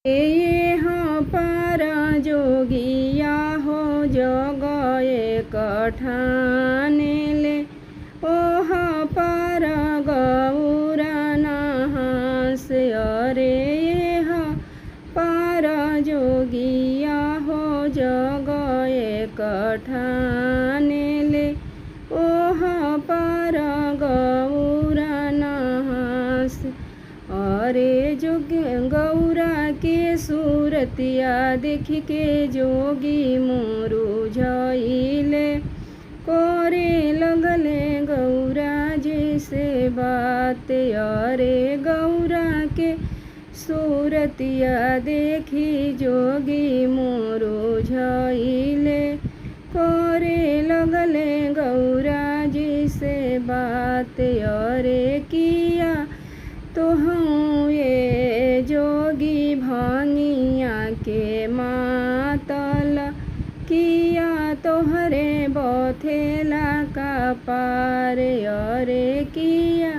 ये हाँ पार जोगिया हो जग एक ठाने ले, ओह पार गौरा नहास अरे यह पार जोगिया हो जग एक ठाने ले, ओह पार गौरा नहास अरे जोग गौरा के सूरतिया देख के जोगी मुरुझाइले, करे लगले गौरा जैसे बात अरे गौरा के सूरतिया देखी जोगी मुरुझाइले, करे लगले गौरा जैसे बात अरे किया तो हूँ ये जोगी भांगिया के मातल, किया तोहरे बथेला का पार अरे किया